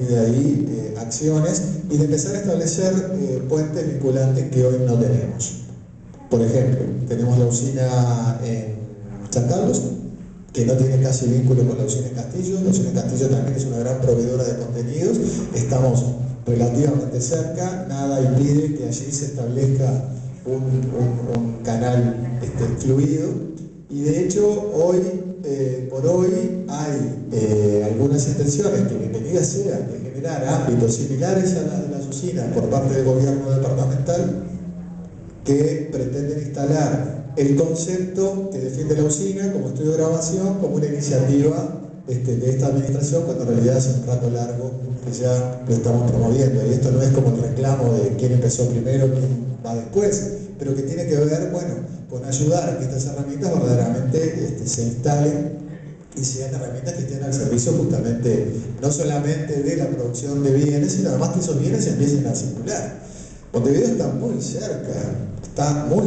de ahí acciones y de empezar a establecer puentes vinculantes que hoy no tenemos. Por ejemplo, tenemos la usina en San Carlos, que no tiene casi vínculo con la usina en Castillo. La usina en Castillo también es una gran proveedora de contenidos. Estamos relativamente cerca, nada impide que allí se establezca un canal fluido. Y de hecho, hoy por hoy hay algunas intenciones que bienvenidas sean de generar ámbitos similares a las de las usinas por parte del gobierno departamental, que pretenden instalar el concepto que defiende la usina como estudio de grabación como una iniciativa de esta administración, cuando en realidad hace un rato largo que ya lo estamos promoviendo. Y esto no es como el reclamo de quién empezó primero, quién va después, pero que tiene que ver, bueno, con ayudar a que estas herramientas verdaderamente se instalen y sean herramientas que estén al servicio justamente no solamente de la producción de bienes, sino además que esos bienes empiecen a circular. Montevideo está muy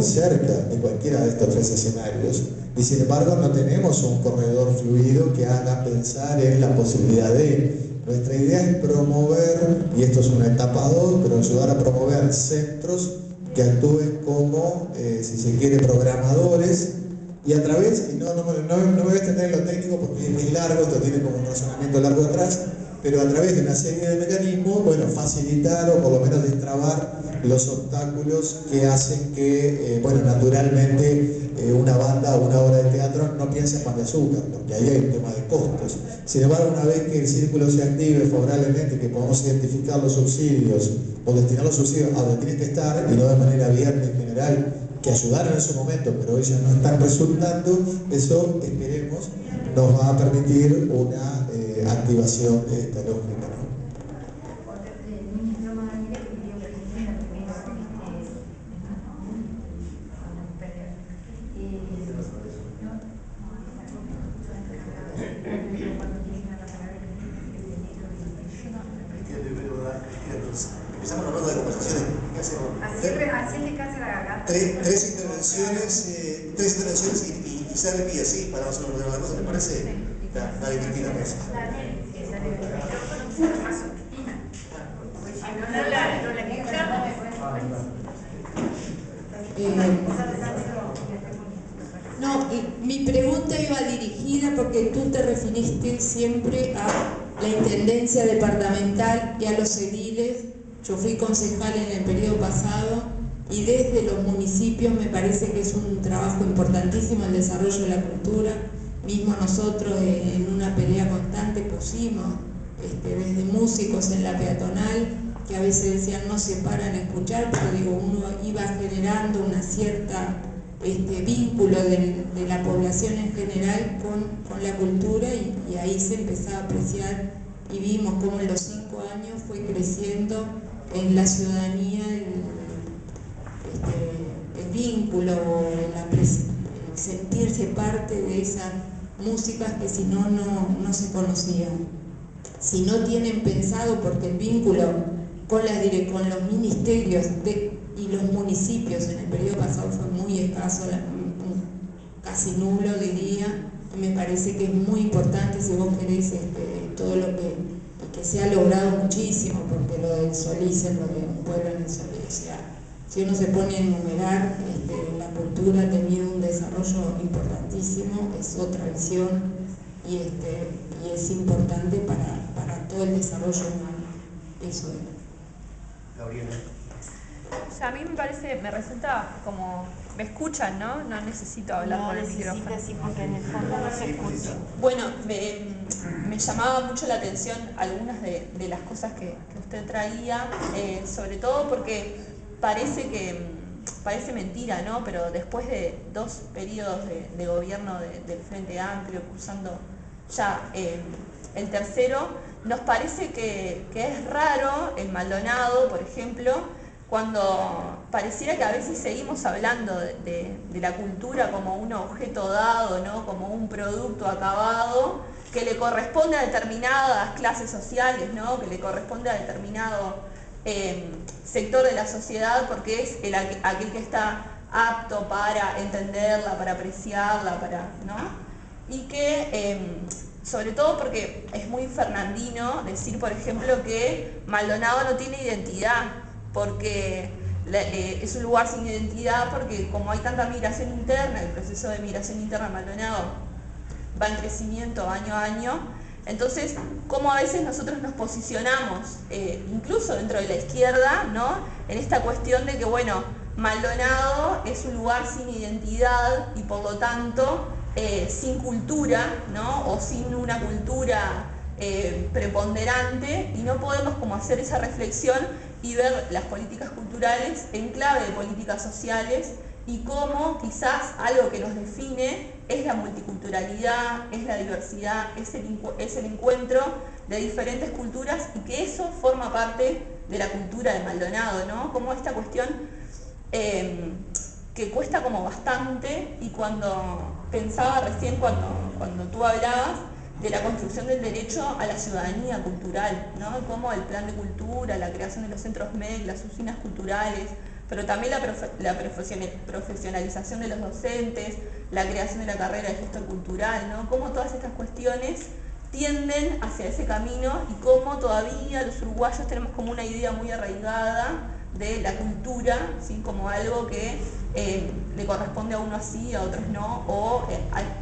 cerca de cualquiera de estos tres escenarios, y sin embargo no tenemos un corredor fluido que haga pensar en la posibilidad de. Nuestra idea es promover, y esto es una etapa 2, pero ayudar a promover centros que actúen como, si se quiere, programadores, y a través, y no me voy a extender en lo técnico porque es largo, esto tiene como un razonamiento largo atrás, pero a través de una serie de mecanismos, bueno, facilitar o por lo menos destrabar los obstáculos que hacen que, bueno, naturalmente una banda o una obra de teatro no piense en pan de azúcar, porque ahí hay un tema de costos. Sin embargo, una vez que el círculo se active favorablemente, que podamos identificar los subsidios o destinar los subsidios a donde tienen que estar y no de manera abierta en general, que ayudaron en su momento, pero ellos no están resultando, eso, esperemos, nos va a permitir una activación de esta lógica, ¿no? Empezamos la ronda de conversaciones. Así le cansa la garganta. Tres intervenciones y quizá le pide así para más o menos de cosa, ¿le parece? Dale, Cristina, pues. No, mi pregunta iba dirigida porque tú te referiste siempre a la intendencia departamental y a los ediles. Yo fui concejal en el periodo pasado y desde los municipios me parece que es un trabajo importantísimo el desarrollo de la cultura. Mismo nosotros en una pelea constante pusimos desde músicos en la peatonal que a veces decían no se paran a escuchar, pero digo, uno iba generando una cierta vínculo de la población en general con la cultura y ahí se empezaba a apreciar y vimos cómo en los 5 años fue creciendo en la ciudadanía el vínculo, el sentirse parte de esas músicas que si no se conocían. Si no tienen pensado, porque el vínculo con los ministerios y los municipios en el periodo pasado fue muy escaso, casi nulo diría, y me parece que es muy importante si vos querés todo lo que se ha logrado muchísimo, porque lo del Solís, lo de un pueblo en el Solís, o sea, si uno se pone a enumerar, la cultura ha tenido un desarrollo importantísimo, es otra visión y es importante para todo el desarrollo humano. Eso es. Gabriela. O sea, a mí me resulta como, me escuchan, ¿no? No necesito hablar por el micrófono. Sí, porque en el fondo no se escucha. Bueno, me llamaba mucho la atención algunas de las cosas que usted traía, sobre todo porque parece mentira, ¿no? Pero después de 2 periodos de gobierno del Frente Amplio, cursando ya el tercero, nos parece que es raro en Maldonado, por ejemplo, cuando pareciera que a veces seguimos hablando de la cultura como un objeto dado, ¿no? Como un producto acabado que le corresponde a determinadas clases sociales, ¿no? Que le corresponde a determinado sector de la sociedad porque es aquel que está apto para entenderla, para apreciarla, ¿no? Y que sobre todo porque es muy fernandino decir, por ejemplo, que Maldonado no tiene identidad, porque es un lugar sin identidad, porque como hay tanta migración interna, el proceso de migración interna en Maldonado va en crecimiento año a año. Entonces, cómo a veces nosotros nos posicionamos, incluso dentro de la izquierda, ¿no?, en esta cuestión de que, bueno, Maldonado es un lugar sin identidad y por lo tanto sin cultura, ¿no?, o sin una cultura preponderante, y no podemos como hacer esa reflexión y ver las políticas culturales en clave de políticas sociales, y cómo quizás algo que nos define es la multiculturalidad, es la diversidad, es el encuentro de diferentes culturas, y que eso forma parte de la cultura de Maldonado, ¿no? Como esta cuestión que cuesta como bastante, y cuando pensaba recién cuando tú hablabas de la construcción del derecho a la ciudadanía cultural, ¿no? Como el plan de cultura, la creación de los centros MEC, las usinas culturales, pero también la profesionalización de los docentes, la creación de la carrera de gestor cultural, ¿no? Cómo todas estas cuestiones tienden hacia ese camino, y cómo todavía los uruguayos tenemos como una idea muy arraigada de la cultura, ¿sí?, como algo que le corresponde a uno así, a otros no, o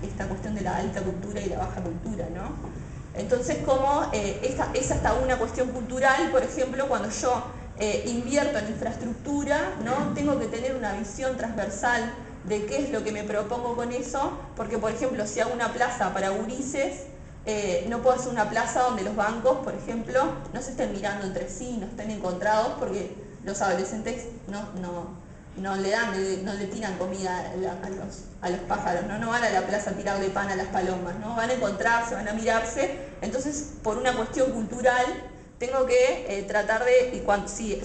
esta cuestión de la alta cultura y la baja cultura, ¿no? Entonces, como es hasta una cuestión cultural, por ejemplo, cuando yo invierto en infraestructura, ¿no?, tengo que tener una visión transversal de qué es lo que me propongo con eso, porque, por ejemplo, si hago una plaza para gurises, no puedo hacer una plaza donde los bancos, por ejemplo, no se estén mirando entre sí, no estén encontrados, porque los adolescentes no le tiran comida a los pájaros, ¿no? No van a la plaza a tirarle pan a las palomas, ¿no? Van a encontrarse, van a mirarse. Entonces, por una cuestión cultural, tengo que tratar de,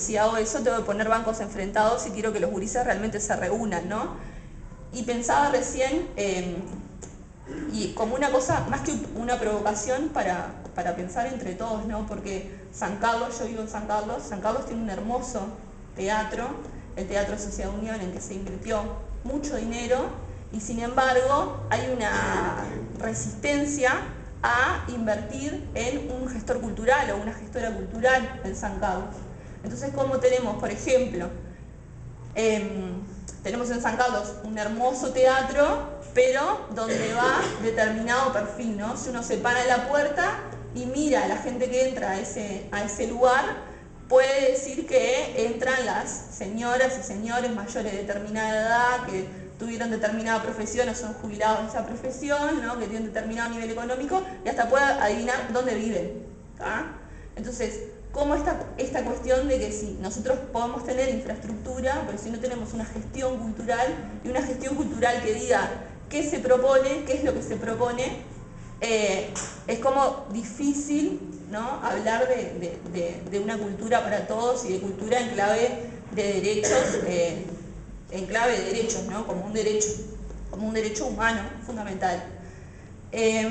si hago eso, tengo que poner bancos enfrentados si quiero que los gurises realmente se reúnan, ¿no? Y pensaba recién, y como una cosa, más que una provocación para pensar entre todos, ¿no? Porque San Carlos, yo vivo en San Carlos tiene un hermoso teatro, el Teatro Sociedad Unión, en que se invirtió mucho dinero, y sin embargo hay una resistencia a invertir en un gestor cultural o una gestora cultural en San Carlos. Entonces, como tenemos, por ejemplo, tenemos en San Carlos un hermoso teatro, pero donde va determinado perfil, ¿no? Si uno se para en la puerta y mira a la gente que entra a ese lugar, puede decir que entran las señoras y señores mayores de determinada edad, que tuvieron determinada profesión o son jubilados de esa profesión, ¿no?, que tienen determinado nivel económico, y hasta puede adivinar dónde viven, ¿tá? Entonces, ¿cómo esta cuestión de que si nosotros podemos tener infraestructura, pero si no tenemos una gestión cultural, y una gestión cultural que diga qué se propone, qué es lo que se propone, es como difícil, ¿no?, hablar de una cultura para todos y de cultura en clave de derechos, ¿no?, como un derecho humano fundamental. Eso,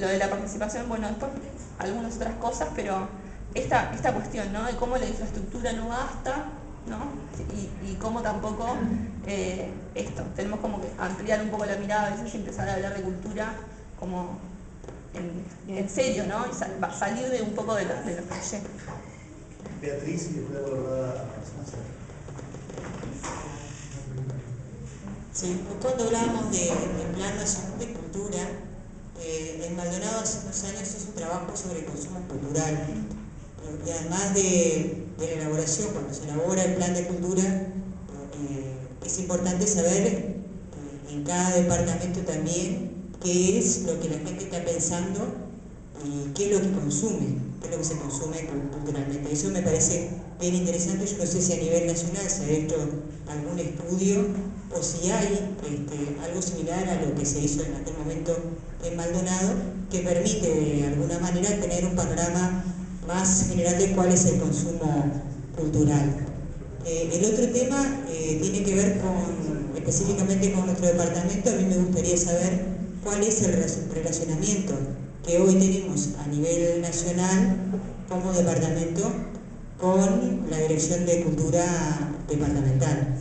lo de la participación, bueno, después algunas otras cosas, pero esta cuestión, ¿no?, de cómo la infraestructura no basta, ¿no?, y cómo tampoco tenemos como que ampliar un poco la mirada a veces y empezar a hablar de cultura como en serio, ¿no?, y salir de un poco de los clichés. Beatriz, y después abordar a Sansa. Sí, cuando hablábamos del Plan Nacional de Cultura, en Maldonado hace unos años hizo un trabajo sobre el consumo cultural, y además de la elaboración, cuando se elabora el plan de cultura, es importante saber en cada departamento también qué es lo que la gente está pensando y qué es lo que consume, qué es lo que se consume culturalmente. Eso me parece bien interesante. Yo no sé si a nivel nacional se ha hecho algún estudio o si hay algo similar a lo que se hizo en aquel momento en Maldonado, que permite de alguna manera tener un panorama más general de cuál es el consumo cultural. El otro tema tiene que ver específicamente con nuestro departamento. A mí me gustaría saber cuál es el relacionamiento que hoy tenemos a nivel nacional como departamento con la Dirección de Cultura departamental.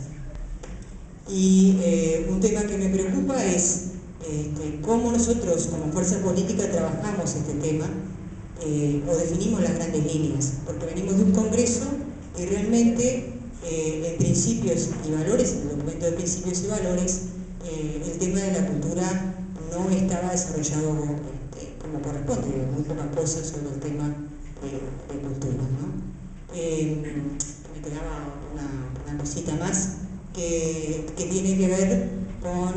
Y un tema que me preocupa es cómo nosotros como fuerza política trabajamos este tema o definimos las grandes líneas, porque venimos de un congreso que realmente en principios y valores, en el documento de principios y valores, el tema de la cultura no estaba desarrollado como corresponde, muy pocas cosas sobre el tema de cultura, ¿no? Me quedaba una cosita más que tiene que ver con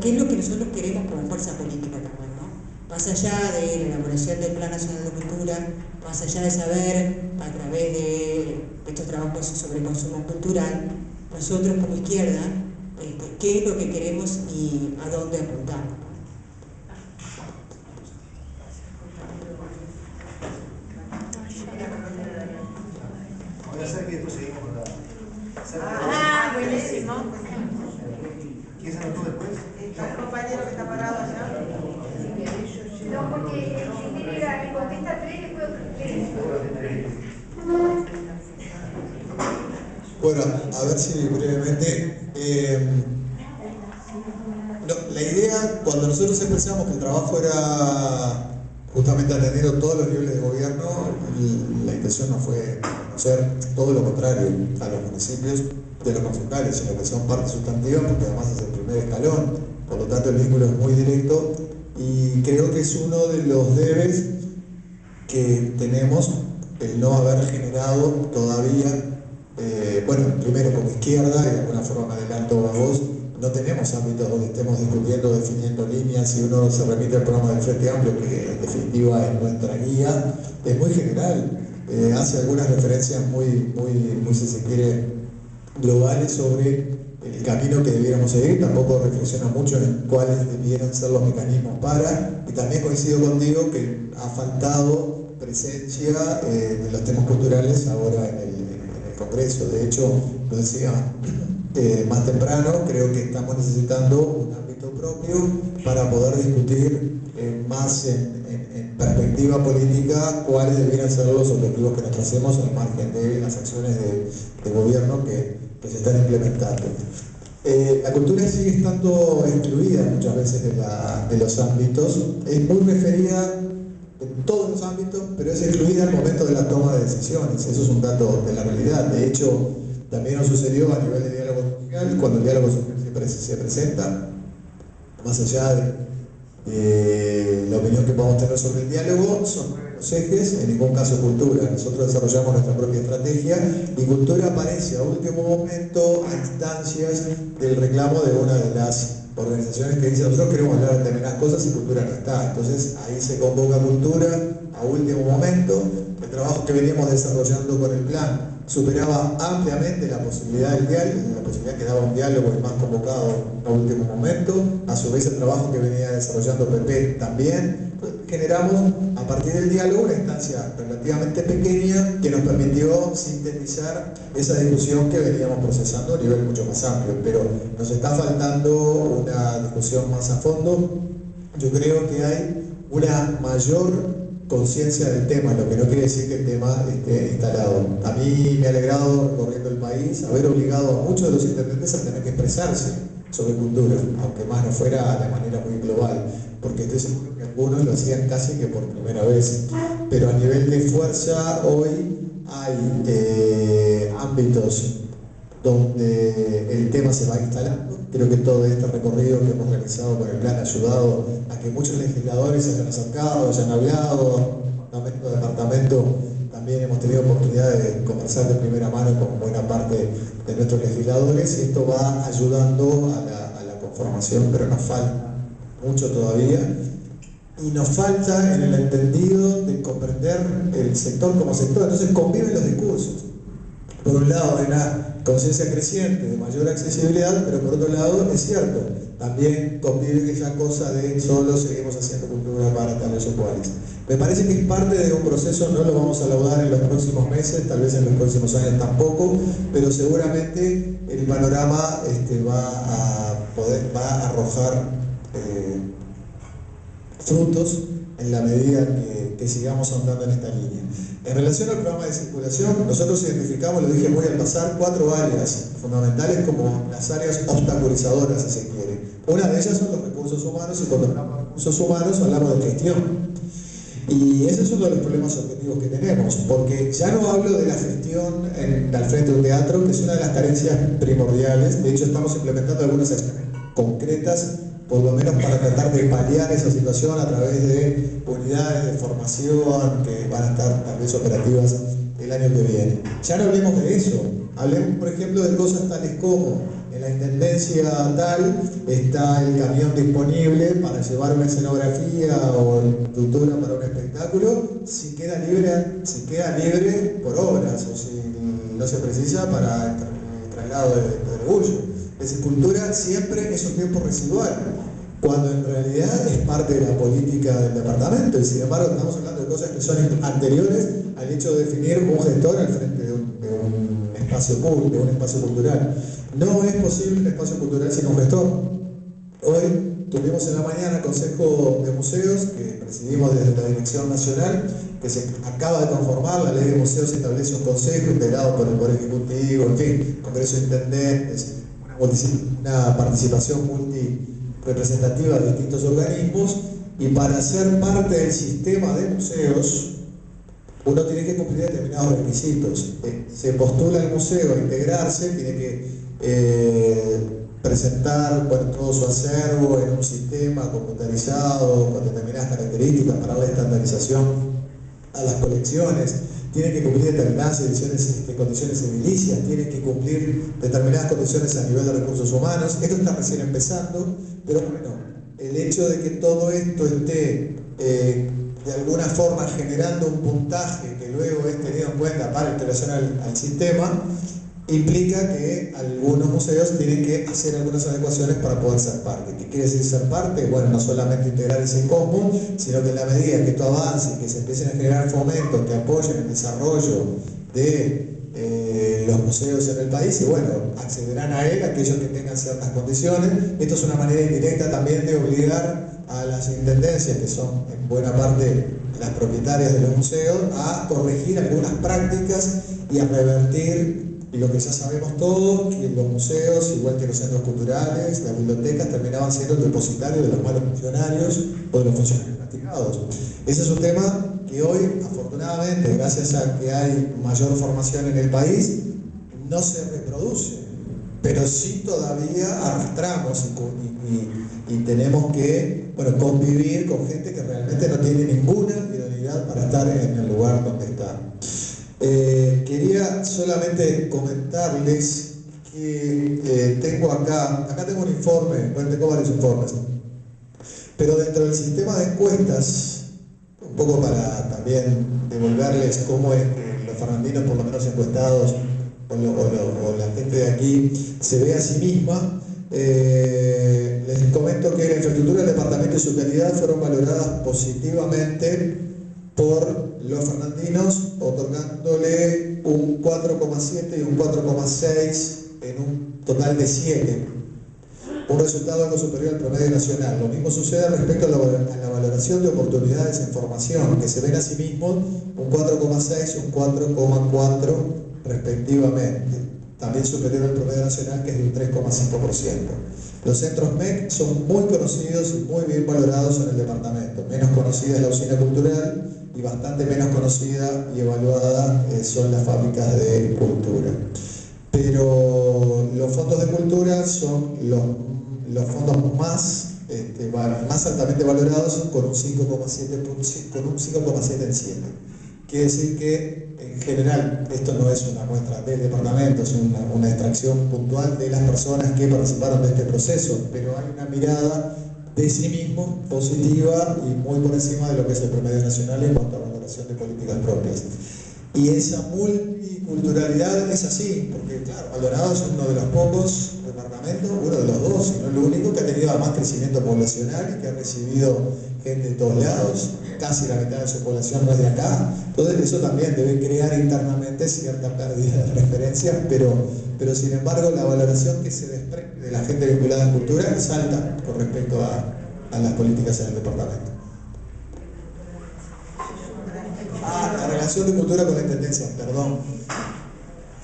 qué es lo que nosotros queremos como fuerza política también, ¿no? Más allá de la elaboración del Plan Nacional de Cultura, más allá de saber a través de estos trabajos sobre consumo cultural, nosotros como izquierda, qué es lo que queremos y a dónde apuntamos. Voy a hacer que después seguimos con Ah, buenísimo. ¿Quién se anotó después? El compañero que está parado allá. No, porque si tiene la contesta 3, después otros 3. Bueno, a ver si brevemente. La idea, cuando nosotros expresamos que el trabajo era justamente atendiendo todos los niveles de gobierno, la intención no fue hacer todo lo contrario a los municipios de los consultores, sino que son parte sustantiva, porque además es el primer escalón, por lo tanto el vínculo es muy directo y creo que es uno de los debes que tenemos el no haber generado todavía. Bueno, primero como izquierda, y de alguna forma me adelanto a vos, no tenemos ámbitos donde estemos discutiendo, definiendo líneas. Si uno se remite al programa del Frente Amplio, que en definitiva es nuestra guía, es muy general, hace algunas referencias muy, si se quiere, globales sobre el camino que debiéramos seguir, tampoco reflexiona mucho en cuáles debieran ser los mecanismos para, y también coincido contigo que ha faltado presencia de los temas culturales ahora en el Congreso. De hecho, lo decía más temprano, creo que estamos necesitando un ámbito propio para poder discutir más en perspectiva política cuáles debieran ser los objetivos que nos tracemos al margen de las acciones de gobierno que se están implementando. La cultura sigue estando excluida muchas veces de los ámbitos, es muy referida en todos los ámbitos, pero es excluida al momento de la toma de decisiones. Eso es un dato de la realidad. De hecho, también nos sucedió a nivel de diálogo social, cuando el diálogo social se presenta, más allá de la opinión que podamos tener sobre el diálogo, son los ejes, en ningún caso cultura. Nosotros desarrollamos nuestra propia estrategia y cultura aparece a último momento a instancias del reclamo de una de las organizaciones que dice nosotros queremos hablar de determinadas cosas y cultura no está. Entonces ahí se convoca cultura a último momento. El trabajo que veníamos desarrollando con el plan superaba ampliamente la posibilidad del diálogo, la posibilidad que daba un diálogo y más convocado a último momento. A su vez el trabajo que venía desarrollando PP también. Generamos a partir del diálogo una instancia relativamente pequeña que nos permitió sintetizar esa discusión que veníamos procesando a nivel mucho más amplio, pero nos está faltando una discusión más a fondo. Yo creo que hay una mayor conciencia del tema, lo que no quiere decir que el tema esté instalado. A mí me ha alegrado, recorriendo el país, haber obligado a muchos de los intendentes a tener que expresarse sobre cultura, aunque más no fuera de manera muy global, porque estoy seguro que algunos lo hacían casi que por primera vez. Pero a nivel de fuerza, hoy hay ámbitos donde el tema se va instalando. Creo que todo este recorrido que hemos realizado con el plan ha ayudado a que muchos legisladores se hayan acercado, hayan hablado, departamento a departamento. También hemos tenido oportunidad de conversar de primera mano con buena parte de nuestros legisladores y esto va ayudando a la conformación, pero nos falta mucho todavía y nos falta en el entendido de comprender el sector como sector. Entonces conviven los discursos. Por un lado hay una conciencia creciente de mayor accesibilidad, pero por otro lado es cierto, también convive esa cosa de solo seguimos haciendo cultura para tales o cuales. Me parece que es parte de un proceso, no lo vamos a laudar en los próximos meses, tal vez en los próximos años tampoco, pero seguramente el panorama va a arrojar frutos en la medida que sigamos ahondando en esta línea. En relación al programa de circulación, nosotros identificamos, lo dije muy al pasar, 4 áreas fundamentales como las áreas obstaculizadoras, si se quiere. Una de ellas son los recursos humanos, y cuando hablamos de recursos humanos hablamos de gestión. Y ese es uno de los problemas objetivos que tenemos, porque ya no hablo de la gestión al frente de un teatro, que es una de las carencias primordiales. De hecho, estamos implementando algunas acciones concretas, por lo menos para tratar de paliar esa situación a través de unidades de formación que van a estar tal vez operativas el año que viene. Ya no hablemos de eso, hablemos por ejemplo de cosas tales como en la intendencia tal está el camión disponible para llevar una escenografía o estructura para un espectáculo, si queda libre por obras o si no se precisa para el traslado de orgullo. La escultura siempre es un tiempo residual, cuando en realidad es parte de la política del departamento, y sin embargo estamos hablando de cosas que son anteriores al hecho de definir un gestor al frente de un espacio público, de un espacio cultural. No es posible un espacio cultural sin un gestor. Hoy tuvimos en la mañana Consejo de Museos, que presidimos desde la Dirección Nacional, que se acaba de conformar. La Ley de Museos establece un consejo integrado por el Poder Ejecutivo, en fin, Congreso de Intendentes, una participación multirepresentativa de distintos organismos, y para ser parte del sistema de museos uno tiene que cumplir determinados requisitos. Se postula al museo a integrarse, tiene que presentar todo su acervo en un sistema computarizado con determinadas características para darle estandarización a las colecciones, tiene que cumplir determinadas condiciones edilicias, tiene que cumplir determinadas condiciones a nivel de recursos humanos. Esto está recién empezando, pero bueno, el hecho de que todo esto esté de alguna forma generando un puntaje que luego es tenido en cuenta para integración al sistema, implica que algunos museos tienen que hacer algunas adecuaciones para poder ser parte. ¿Qué quiere decir ser parte? Bueno, no solamente integrar ese cosmos, sino que en la medida que esto avance y que se empiecen a generar fomentos que apoyen el desarrollo de los museos en el país, y bueno, accederán a él aquellos que tengan ciertas condiciones. Esto es una manera indirecta también de obligar a las intendencias, que son en buena parte las propietarias de los museos, a corregir algunas prácticas y a revertir lo que ya sabemos todos, que los museos, igual que los centros culturales, las bibliotecas, terminaban siendo el depositario de los malos funcionarios o de los funcionarios castigados. Ese es un tema que hoy, afortunadamente, gracias a que hay mayor formación en el país, no se reproduce, pero sí todavía arrastramos y tenemos que convivir con gente que realmente no tiene ninguna idoneidad para estar en el lugar donde está. Quería solamente comentarles que tengo acá tengo un informe, tengo varios informes, pero dentro del sistema de encuestas, un poco para también devolverles cómo es que los fernandinos, por lo menos encuestados, o la gente de aquí, se ve a sí misma. Les comento que la infraestructura del departamento y su calidad fueron valoradas positivamente por los fernandinos, otorgándole un 4,7 y un 4,6 en un total de 7, un resultado algo superior al promedio nacional. Lo mismo sucede respecto a la valoración de oportunidades en formación, que se ven a sí mismos un 4,6 y un 4,4 respectivamente, también superior al promedio nacional, que es de un 3,5%. Los centros MEC son muy conocidos y muy bien valorados en el departamento. Menos conocida es la usina cultural, y bastante menos conocida y evaluada son las fábricas de cultura. Pero los fondos de cultura son los fondos más altamente valorados, con un 5,7 en 7. Quiere decir que en general esto no es una muestra del departamento, es una extracción puntual de las personas que participaron de este proceso, pero hay una mirada de sí mismo positiva y muy por encima de lo que es el promedio nacional en cuanto a valoración de políticas propias. Y esa multiculturalidad es así, porque claro, Maldonado es uno de los pocos departamentos, uno de los dos, y no el único, que ha tenido más crecimiento poblacional y que ha recibido gente de todos lados. Casi la mitad de su población no es de acá. Entonces eso también debe crear internamente cierta pérdida de referencias, pero sin embargo la valoración que se desprende de la gente vinculada a cultura es alta con respecto a las políticas en el departamento. La relación de cultura con la intendencia, perdón.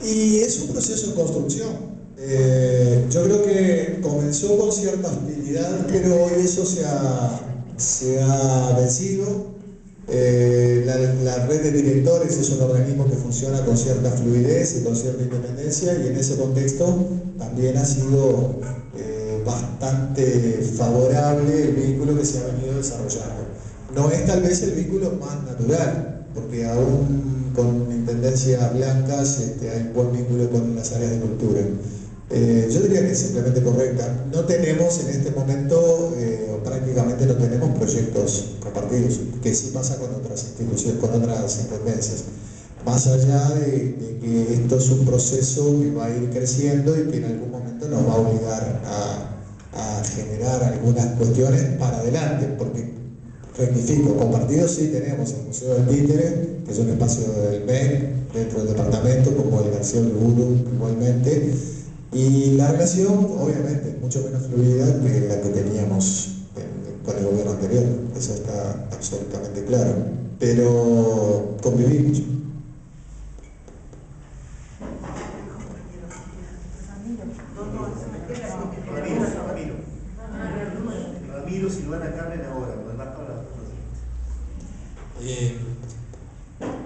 Y es un proceso en construcción. Yo creo que comenzó con cierta hostilidad, pero hoy eso se ha vencido. La red de directores es un organismo que funciona con cierta fluidez y con cierta independencia, y en ese contexto también ha sido bastante favorable el vínculo que se ha venido desarrollando. No es tal vez el vínculo más natural, porque aún con intendencias blancas hay un buen vínculo con las áreas de cultura. Yo diría que es simplemente correcta. No tenemos en este momento, o prácticamente no tenemos proyectos compartidos, que sí pasa con otras instituciones, con otras intendencias. Más allá de que esto es un proceso que va a ir creciendo y que en algún momento nos va a obligar a generar algunas cuestiones para adelante, porque, rectifico, compartidos sí tenemos el Museo del Títere, que es un espacio del MEC dentro del departamento, como el García Uriburu igualmente. Y la relación, obviamente, es mucho menos fluida que la que teníamos con el gobierno anterior, eso está absolutamente claro, pero convivimos. Ramiro, Silvana, Carmen ahora, lo demás para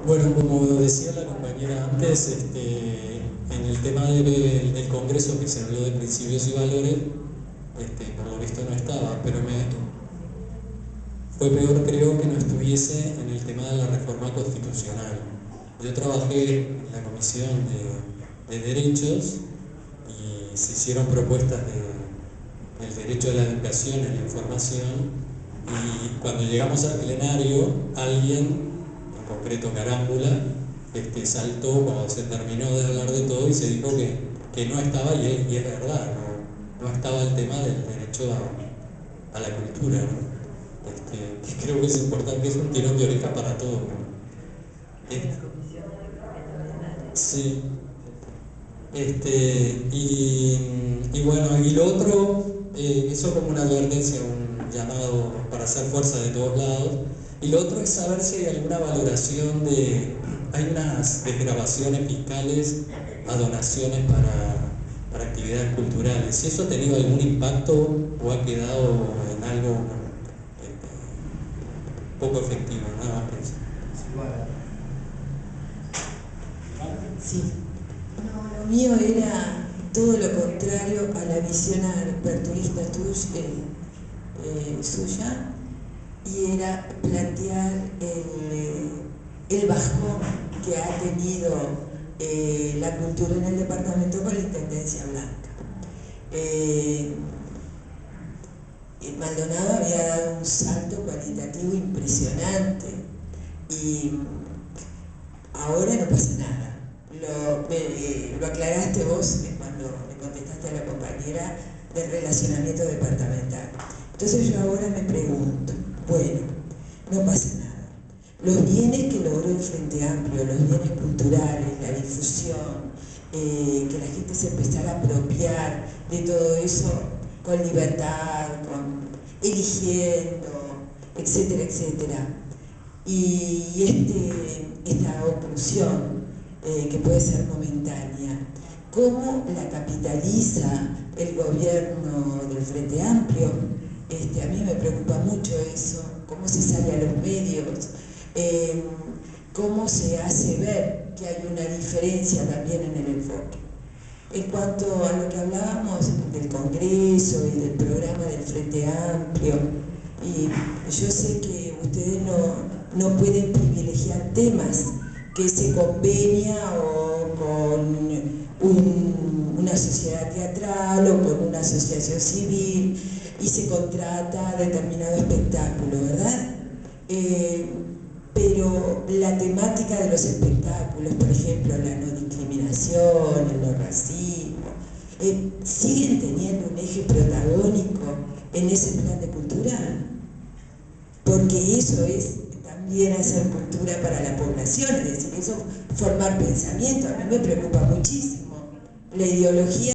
Bueno, como decía la compañera antes, en el tema del congreso que se habló de principios y valores, por lo visto no estaba, pero fue peor, creo, que no estuviese en el tema de la reforma constitucional. Yo trabajé en la comisión de derechos y se hicieron propuestas del derecho a la educación y a la información, y cuando llegamos al plenario, alguien, en concreto Carámbula, saltó cuando se terminó de hablar de todo y se dijo que no estaba, y es verdad, no estaba el tema del derecho a la cultura, ¿no? Que creo que es importante, es un tirón de oreja para todos, ¿no? Sí. Y bueno, y lo otro, eso como una advertencia, un llamado para hacer fuerza de todos lados. Y lo otro es saber si hay alguna valoración hay unas desgravaciones fiscales a donaciones para actividades culturales. Si eso ha tenido algún impacto o ha quedado en algo poco efectivo, nada más que eso. Sí. No, lo mío era todo lo contrario a la visión aperturista suya, y era plantear el bajón que ha tenido la cultura en el departamento con la intendencia blanca. Maldonado había dado un salto cualitativo impresionante y ahora no pasa nada. Lo aclaraste vos cuando le contestaste a la compañera del relacionamiento departamental. Entonces yo ahora me pregunto, bueno, no pasa nada. Los bienes que logró el Frente Amplio, los bienes culturales, la difusión, que la gente se empezara a apropiar de todo eso con libertad, eligiendo, etcétera, etcétera. Y esta oclusión que puede ser momentánea, ¿cómo la capitaliza el gobierno del Frente Amplio? A mí me preocupa mucho eso, cómo se sale a los medios, cómo se hace ver que hay una diferencia también en el enfoque. En cuanto a lo que hablábamos del Congreso y del programa del Frente Amplio, y yo sé que ustedes no pueden privilegiar temas que se convenia o con una sociedad teatral o con una asociación civil y se contrata determinado espectáculo, ¿verdad? Pero la temática de los espectáculos, por ejemplo, la no discriminación, el no racismo, siguen teniendo un eje protagónico en ese plan de cultura, porque eso es también hacer cultura para la población, es decir, eso formar pensamiento. A mí me preocupa muchísimo la ideología